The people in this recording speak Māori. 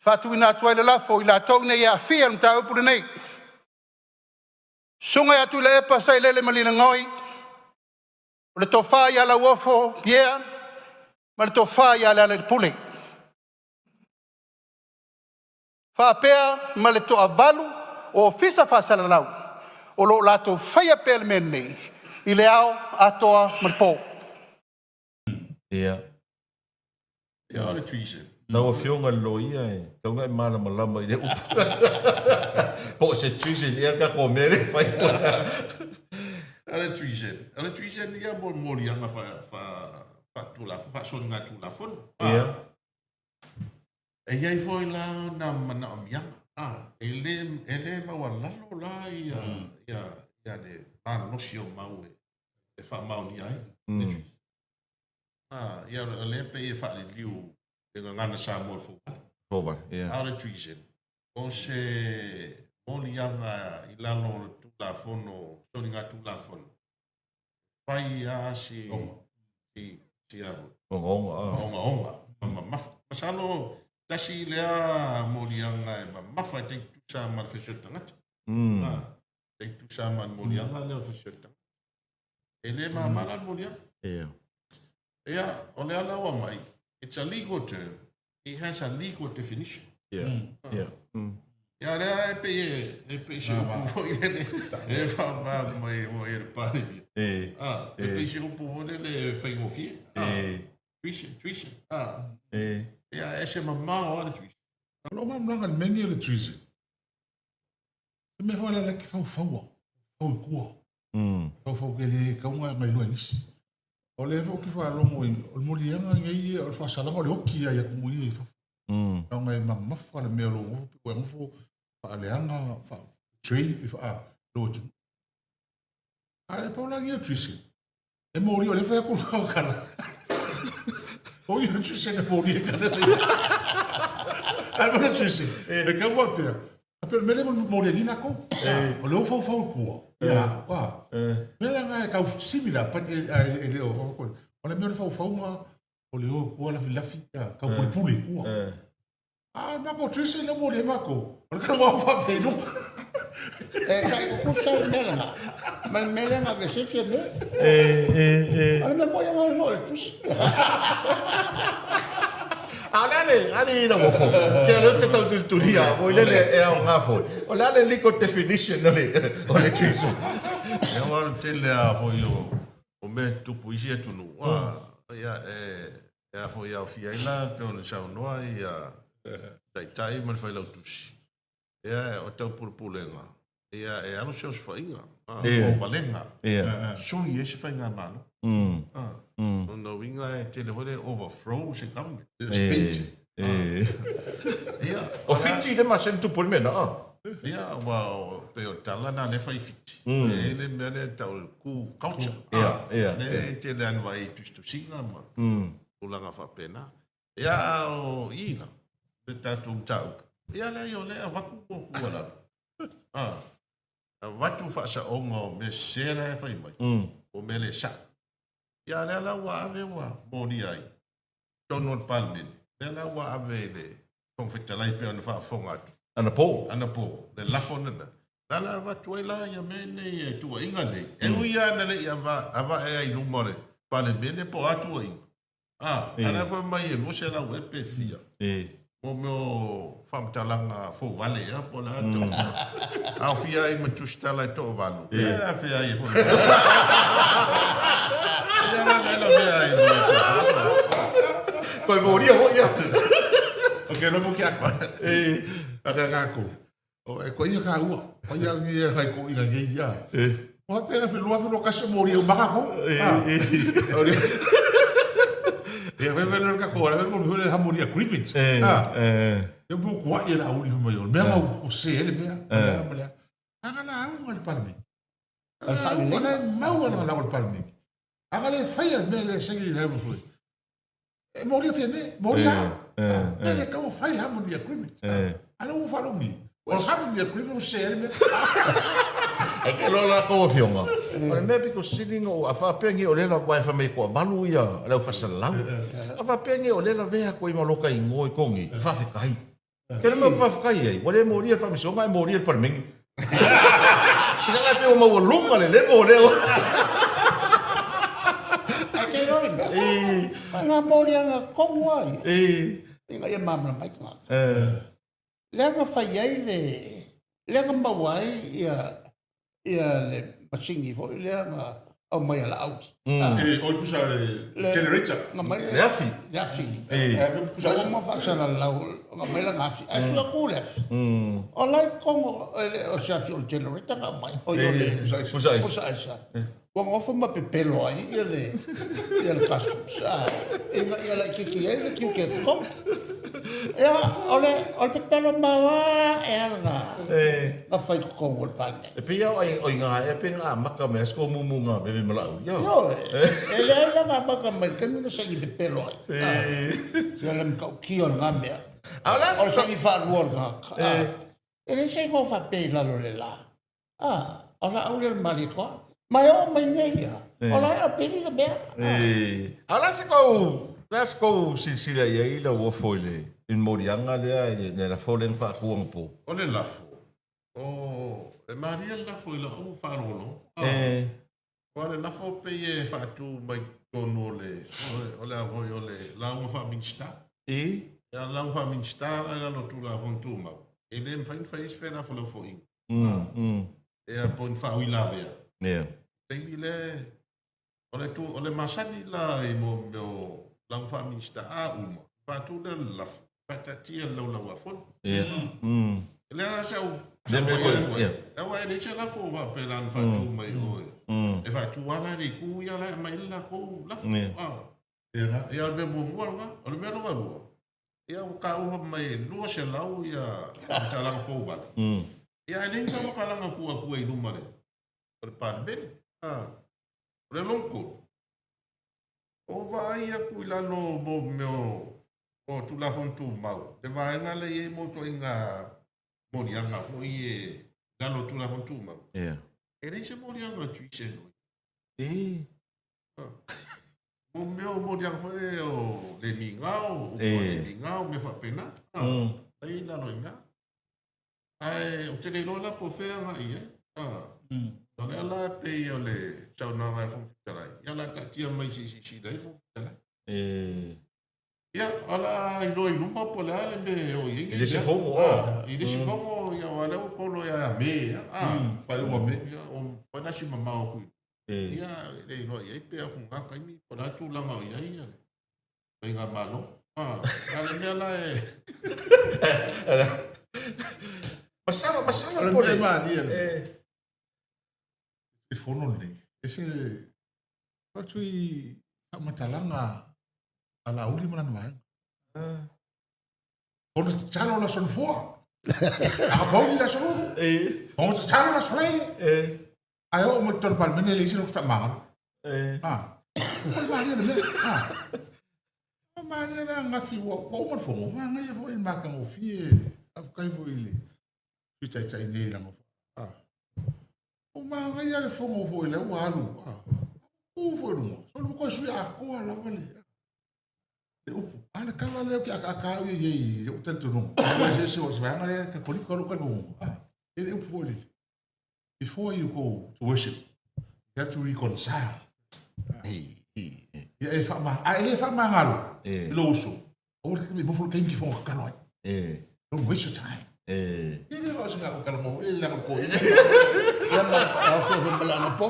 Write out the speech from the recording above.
Whatuina atua le Lafo i la tau nei a fia na tau pura nei. Sunga atu le epa sai lele malina ngoi. O le tofa ia la uofo pia. Ma le tofa ia le ale pule. Whapea ma le toa valu o fisa whasalalau. O lo lato whaia pēle mene i le ao atoa ma le pō. Ia. Ia le tuise. Tau a whionga loia e. Tau ngai mala malama i le upa. Po se tuise ia ka ko mele whai. Ale tuise ni ia mori anga fa tula fa son nga tula fon. Ia. E iai foi la na mana o mianga. Ele ma walalo la ia de man no sio mau e fa mau ni ai. Ia le pe e fa le liu e ngana sa mo fo. Fova, ia. Ale tuise. O se molianga i lalo tula fono, soni nga tula fono. Pai a si aro. Onga. Masalo tasi lea molianga e mafa te tusa man fesio tangata. Te tusa man molianga leo fesio tangata. Ele ma mala molianga. Ia. Ia, o le ala wa mai. It's a legal term. It has a legal definition. Ia. Ia. Ia lea e pe se upu i lele. E wha mai mo e Palemia. E pe se upu le whaingofie. Tuise. Ia e se mamao ale tuise. Alo mamlanga le meni le tuise. Se me fo le ke fau kua. Fau ke le kaunga ngai luenis. O le fo ki fa longo o molianga ngai o fa salanga le hoki ia ku mui fa. Ngai mamma fa le melo o ngofo fa le anga fa tree fa lo tu. Ai pa la ngia tuise. E mori o le fa ku kana. O ia tuise ne mori kana. Ai pa tuise. E ka wa pe. Ape mele mori ni na ko. O le fo ku. Ia, wa. Mela ngai ka simila pati ele o ko. O le mele fo nga o le o ko la filafi ka puli ku. Ah, ma ko tuise le mo le ma ko. O ka wa fa pe no. Kai ko sa mela. Ma mela nga ve se me. Ala me mo ya mo le tuise. Ale na mo fo. Se lo te tau tu lia, o le e a nga fo. O le legal definition o le tuise. E wa te le a ho yo. O me tu puisia tu no. Ia e ho ia fia ina pe ona sa noa ia tai man fai lau tusi. Ia o tau purpulenga. Ia e anu seos fainga. O valenga. Sui ese fainga mano. No winga e te hore overflow se kam. Ia. O fiti de ma sen tu por mena. Ia wa pe o tala na le fai fiti. E le mele tau ku culture. Ia. Ne te le vai tu singa ma. Ulanga fa pena. Ia o ina. Te tatu tau. Ia le yo le vaku ko la. Watu fa sa ongo me sera fa mai. O mele sa. Ia le la wa ave wa moni ai. Donald Palemia. Le la wa ave le confectalai pe on fa fonga. Ana po. Le Lafo nana. La watu la ya mene e tu inga le. E uia na le ia va ava e ai lumore. Palemia le po atu ai. Ana fa mai e mo se la we pe fia. O meu famtalanga fo vale ya po la to. Au fia I matustala I to vanu. Ia fia I fo. Ia la fia I. Ko mori ho ia. Okay, no mo kia kwa. Aka ko. O e ko ia ka ua. O ia ni e kai ko ia ngi ia. O pera fe lo ka se mori o maka ko. E ve no ka ko, e mo le harmony agreement. Eu vou com ele a uli mo yo. Mea o se ele mea. Anga na o le Palemia. Al sa ni na mau na o Palemia. Anga le fai me le sengi le mo foi. E mori fe me, mori a. Me le ka o fai harmony agreement. Ana o falo ni. O harmony agreement se ele me. E ke lo la ko fionga. O me piko sitting o afa pengi o le la wa fa me ko valu ia le fa salau. Afa pengi o le la vea ko I maloka I ngoi kongi. Fa fe kai. Kena mau whafkai ai. Wale mori e whamisonga e mori e Palemia. Isa ngai pe o mau lunga le lepo leo. Ai kei roi mea. Ngā mōri anga kongu ai. Inga ia mamla mai ka ngā. Leanga whai ai leanga mau ai ia le masingi fo i leanga au mai ala auti. Oi pusa le generator. Ngā mai Le afi. Le afi. Pusa o ma whaksana lau ngā mai la ngafi. Ai sua ku le afi. O lai kongo o se afi o le generator ngā mai. O i o le pusa aisa. Wang ofa ma pepelo ai ia le customs. Ia la kiki ai le kiki kom. Ia ole pepelo mawa nga whai kongo le pane. E pia o ngā e pe ngā maka mea sko mumu ngā bebe malau. Yo, e le ai la ngā maka mai kami na sangi pepelo ai. Sia le mkau kio ngā mea. O sangi whaaruor ngā. E le sangi ngō whapei lalo le la. O la au le mari koa. Mai o mai ngeia. O la a peri la mea. Ala se kou silsila ia i la uofo i le. In morianga lea i ne la folen whakuang po. O le lafo. E maria lafo i la o wharolo. O le lafo pe e whaatu mai tono o le avoi o le launga whaminsta. Ia launga whaminsta ai lano tu la fontu mau. E le mwhain whais whena fo lafo ing. E a poin whau i la vea. Teimi o le masani la i mo meo launga whaminsta a uma. Whaatu le lafo. Patatia lau afon. Le a sau. Ewa e leche lafo wa pelan fatu mai oe. E fatu ala ni ku ia la mai la ko lafo. Ia le mo ngwa, o le mero ngwa. Ia o ka o mai lua se lau ia ta la fo ba. Ia le nsa mo kala nga ku e luma le. O le pan ben. O le lonko. O va ia ku la no mo meo o tu la fontu mau. Te vaenga le e moto inga morianga o i galo tu la fontu mau. E reise morianga tu ise noi. O meo morianga e o le mingao, o le mingao me fa pena. Ai la no inga. Ai o te le lola po fea ngai e. Tole ala pe o le sauna ngai fonfitarai. Ia la tatia mai si dai fonfitarai. Ia, ala i loi luma po le ale me o iengi. I lesi fongo. I lesi fongo, ia o ale o kolo ia me. Whai uma me. Ia, o whanasi mamao kui. Ia, i loi, ia i pea kunga kaimi, po la tūlanga o ia ia. Pai ngā malo. Ale mea la e. Masala po le mani. E fono nei. Ese watu i matalanga ala uli mana mai. Ono talo la son fo. A poi la son. Ono talo la son. Ai o mo ton pal mene le sino sta manga. Pal mani le. Mani na nga fi wo mo fo mo nga ye fo il maka mo fi af kai fo ile. Fi tai nei la mo. O manga ya le fo mo fo ile wa alu. O fo no. So mo ko su a ko ala vale. Ana kala leo ki aka ye o tanto no. Mas esse os vai ngare ka poli ko ko no. Ele o foi. Before you go to worship, you have to reconcile. E fa ma, ele fa ma ngalo. Lo so. O le mo fo kaim ki fo ka noi. Don't waste your time. Ele va se ka mo ele la ko. Ia ma a fo me la no po.